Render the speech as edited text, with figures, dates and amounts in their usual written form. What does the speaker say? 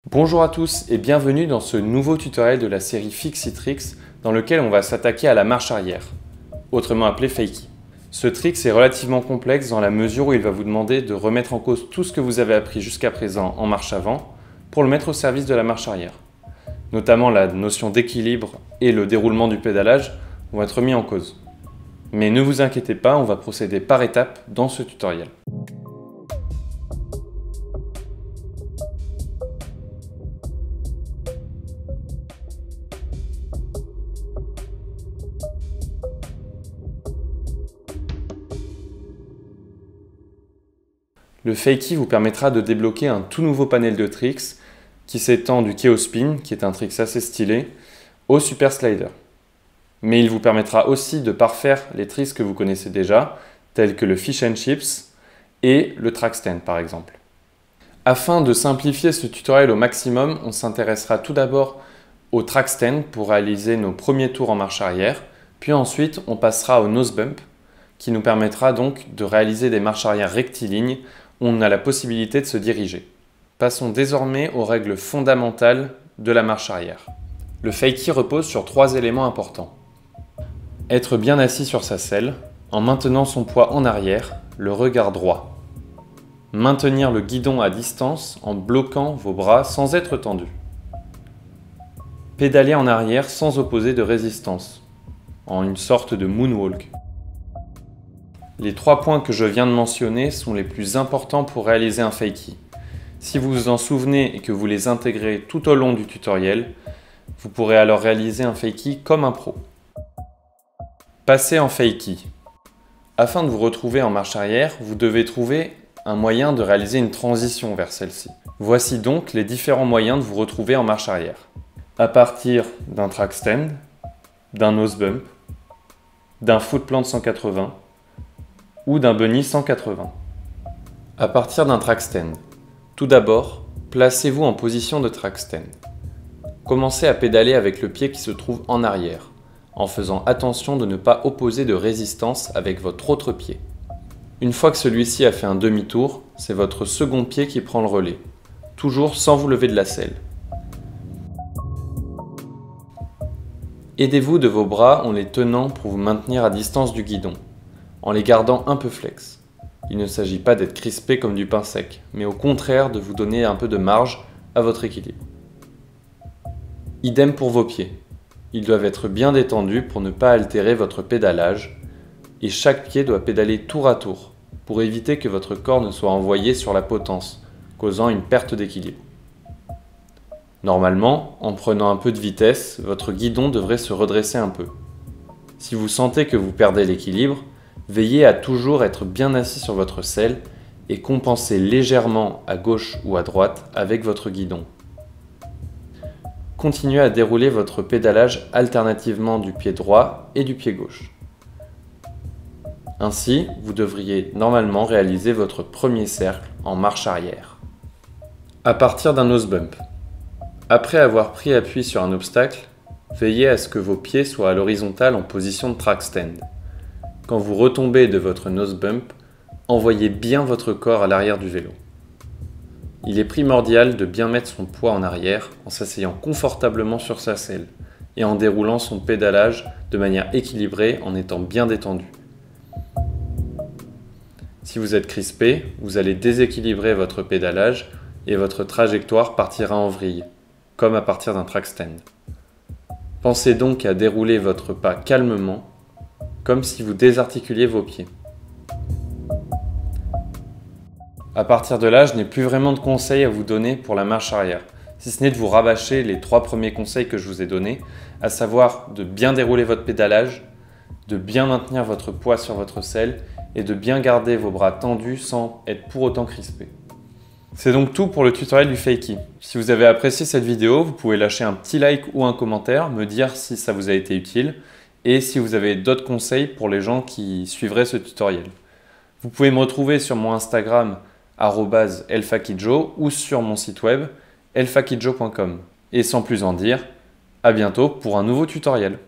Bonjour à tous et bienvenue dans ce nouveau tutoriel de la série Fixie Tricks dans lequel on va s'attaquer à la marche arrière, autrement appelée fakie. Ce trick est relativement complexe dans la mesure où il va vous demander de remettre en cause tout ce que vous avez appris jusqu'à présent en marche avant pour le mettre au service de la marche arrière. Notamment la notion d'équilibre et le déroulement du pédalage vont être mis en cause. Mais ne vous inquiétez pas, on va procéder par étapes dans ce tutoriel. Le fakie vous permettra de débloquer un tout nouveau panel de tricks qui s'étend du KO Spin, qui est un trick assez stylé, au Super Slider. Mais il vous permettra aussi de parfaire les tricks que vous connaissez déjà, tels que le Fish and Chips et le Track Stand par exemple. Afin de simplifier ce tutoriel au maximum, on s'intéressera tout d'abord au Track Stand pour réaliser nos premiers tours en marche arrière, puis ensuite on passera au Nose Bump, qui nous permettra donc de réaliser des marches arrière rectilignes où on a la possibilité de se diriger. Passons désormais aux règles fondamentales de la marche arrière. Le fakie repose sur 3 éléments importants. Être bien assis sur sa selle, en maintenant son poids en arrière, le regard droit. Maintenir le guidon à distance en bloquant vos bras sans être tendu. Pédaler en arrière sans opposer de résistance, en une sorte de moonwalk. Les 3 points que je viens de mentionner sont les plus importants pour réaliser un fakie. Si vous vous en souvenez et que vous les intégrez tout au long du tutoriel, vous pourrez alors réaliser un fakie comme un pro. Passer en fakie. Afin de vous retrouver en marche arrière, vous devez trouver un moyen de réaliser une transition vers celle-ci. Voici donc les différents moyens de vous retrouver en marche arrière. À partir d'un track stand, d'un nose bump, d'un foot plant 180 ou d'un bunny 180. À partir d'un track stand. Tout d'abord, placez-vous en position de track stand. Commencez à pédaler avec le pied qui se trouve en arrière, en faisant attention de ne pas opposer de résistance avec votre autre pied. Une fois que celui-ci a fait un demi-tour, c'est votre second pied qui prend le relais, toujours sans vous lever de la selle. Aidez-vous de vos bras en les tenant pour vous maintenir à distance du guidon, en les gardant un peu flex. Il ne s'agit pas d'être crispé comme du pain sec, mais au contraire de vous donner un peu de marge à votre équilibre. Idem pour vos pieds. Ils doivent être bien détendus pour ne pas altérer votre pédalage, et chaque pied doit pédaler tour à tour, pour éviter que votre corps ne soit envoyé sur la potence, causant une perte d'équilibre. Normalement, en prenant un peu de vitesse, votre guidon devrait se redresser un peu. Si vous sentez que vous perdez l'équilibre, veillez à toujours être bien assis sur votre selle et compenser légèrement à gauche ou à droite avec votre guidon. Continuez à dérouler votre pédalage alternativement du pied droit et du pied gauche. Ainsi, vous devriez normalement réaliser votre premier cercle en marche arrière. À partir d'un nose bump. Après avoir pris appui sur un obstacle, veillez à ce que vos pieds soient à l'horizontale en position de track stand. Quand vous retombez de votre nose bump, envoyez bien votre corps à l'arrière du vélo. Il est primordial de bien mettre son poids en arrière en s'asseyant confortablement sur sa selle et en déroulant son pédalage de manière équilibrée en étant bien détendu. Si vous êtes crispé, vous allez déséquilibrer votre pédalage et votre trajectoire partira en vrille, comme à partir d'un track stand. Pensez donc à dérouler votre pas calmement, comme si vous désarticuliez vos pieds. À partir de là, je n'ai plus vraiment de conseils à vous donner pour la marche arrière, si ce n'est de vous rabâcher les 3 premiers conseils que je vous ai donnés, à savoir de bien dérouler votre pédalage, de bien maintenir votre poids sur votre selle et de bien garder vos bras tendus sans être pour autant crispés. C'est donc tout pour le tutoriel du fakie. Si vous avez apprécié cette vidéo, vous pouvez lâcher un petit like ou un commentaire, me dire si ça vous a été utile et si vous avez d'autres conseils pour les gens qui suivraient ce tutoriel. Vous pouvez me retrouver sur mon Instagram @elfakijo ou sur mon site web elfakijo.com. Et sans plus en dire, à bientôt pour un nouveau tutoriel.